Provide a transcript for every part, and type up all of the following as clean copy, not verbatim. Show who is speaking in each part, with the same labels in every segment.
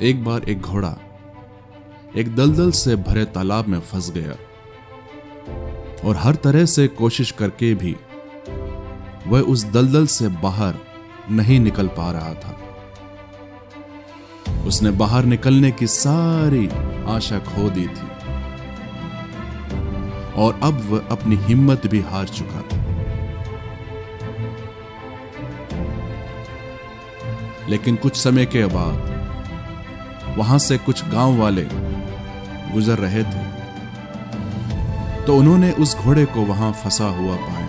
Speaker 1: एक बार एक घोड़ा एक दलदल से भरे तालाब में फंस गया और हर तरह से कोशिश करके भी वह उस दलदल से बाहर नहीं निकल पा रहा था। उसने बाहर निकलने की सारी आशा खो दी थी और अब वह अपनी हिम्मत भी हार चुका था। लेकिन कुछ समय के बाद वहां से कुछ गांव वाले गुजर रहे थे तो उन्होंने उस घोड़े को वहां फंसा हुआ पाया।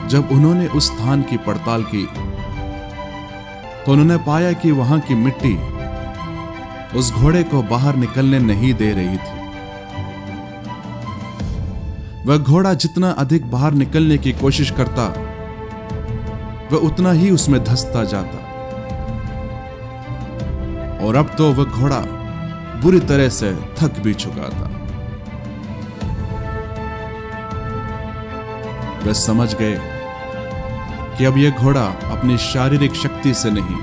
Speaker 1: जब उन्होंने उस स्थान की पड़ताल की तो उन्होंने पाया कि वहां की मिट्टी उस घोड़े को बाहर निकलने नहीं दे रही थी। वह घोड़ा जितना अधिक बाहर निकलने की कोशिश करता वह उतना ही उसमें धंसता जाता और अब तो वह घोड़ा बुरी तरह से थक भी चुका था। वे समझ गए कि अब यह घोड़ा अपनी शारीरिक शक्ति से नहीं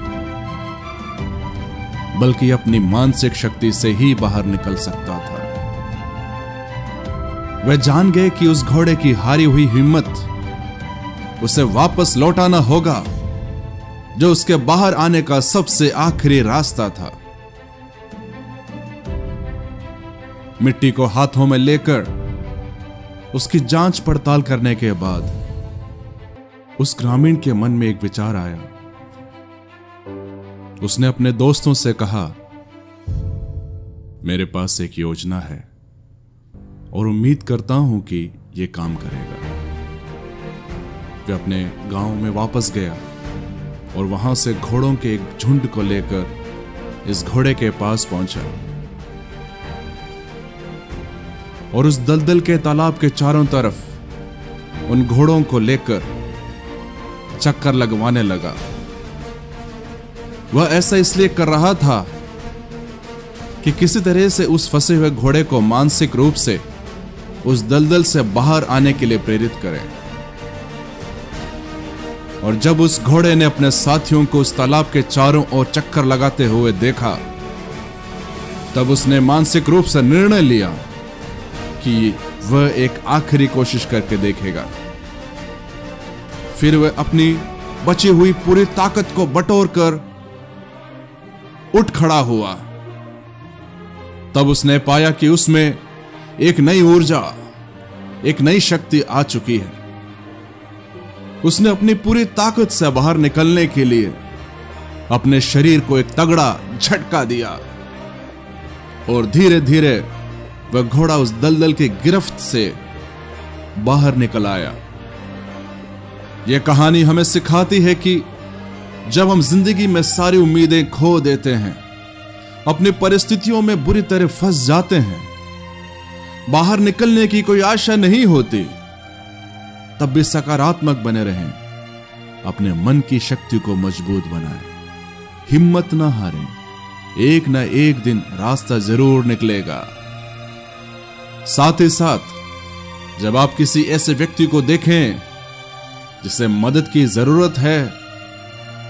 Speaker 1: बल्कि अपनी मानसिक शक्ति से ही बाहर निकल सकता था। वे जान गए कि उस घोड़े की हारी हुई हिम्मत उसे वापस लौटाना होगा जो उसके बाहर आने का सबसे आखिरी रास्ता था। मिट्टी को हाथों में लेकर उसकी जांच पड़ताल करने के बाद उस ग्रामीण के मन में एक विचार आया। उसने अपने दोस्तों से कहा, मेरे पास एक योजना है और उम्मीद करता हूं कि यह काम करेगा। वह अपने गांव में वापस गया और वहां से घोड़ों के एक झुंड को लेकर इस घोड़े के पास पहुंचा और उस दलदल के तालाब के चारों तरफ उन घोड़ों को लेकर चक्कर लगवाने लगा। वह ऐसा इसलिए कर रहा था कि किसी तरह से उस फंसे हुए घोड़े को मानसिक रूप से उस दलदल से बाहर आने के लिए प्रेरित करे। और जब उस घोड़े ने अपने साथियों को उस तालाब के चारों ओर चक्कर लगाते हुए देखा तब उसने मानसिक रूप से निर्णय लिया कि वह एक आखिरी कोशिश करके देखेगा। फिर वह अपनी बची हुई पूरी ताकत को बटोर कर उठ खड़ा हुआ। तब उसने पाया कि उसमें एक नई ऊर्जा, एक नई शक्ति आ चुकी है। उसने अपनी पूरी ताकत से बाहर निकलने के लिए अपने शरीर को एक तगड़ा झटका दिया और धीरे धीरे वह घोड़ा उस दलदल की गिरफ्त से बाहर निकल आया। यह कहानी हमें सिखाती है कि जब हम जिंदगी में सारी उम्मीदें खो देते हैं, अपनी परिस्थितियों में बुरी तरह फंस जाते हैं, बाहर निकलने की कोई आशा नहीं होती, तब भी सकारात्मक बने रहें, अपने मन की शक्ति को मजबूत बनाएं, हिम्मत ना हारें, एक ना एक दिन रास्ता जरूर निकलेगा। साथ ही साथ जब आप किसी ऐसे व्यक्ति को देखें जिसे मदद की जरूरत है,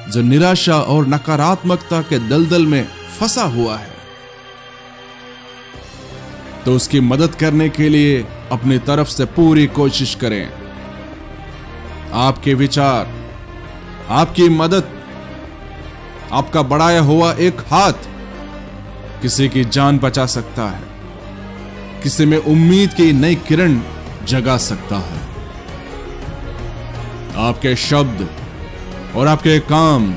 Speaker 1: जो निराशा और नकारात्मकता के दलदल में फंसा हुआ है, तो उसकी मदद करने के लिए अपनी तरफ से पूरी कोशिश करें। आपके विचार, आपकी मदद, आपका बढ़ाया हुआ एक हाथ किसी की जान बचा सकता है, किसी में उम्मीद की नई किरण जगा सकता है। आपके शब्द और आपके काम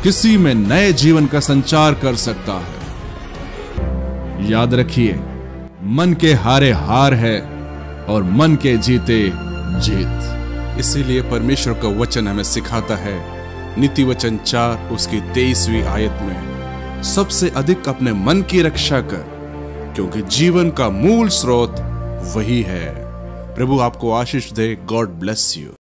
Speaker 1: किसी में नए जीवन का संचार कर सकता है। याद रखिए, मन के हारे हार है और मन के जीते जीत। इसीलिए परमेश्वर का वचन हमें सिखाता है, नीति वचन 4 उसकी 23वीं आयत में, सबसे अधिक अपने मन की रक्षा कर, क्योंकि जीवन का मूल स्रोत वही है। प्रभु आपको आशीष दे। God bless you.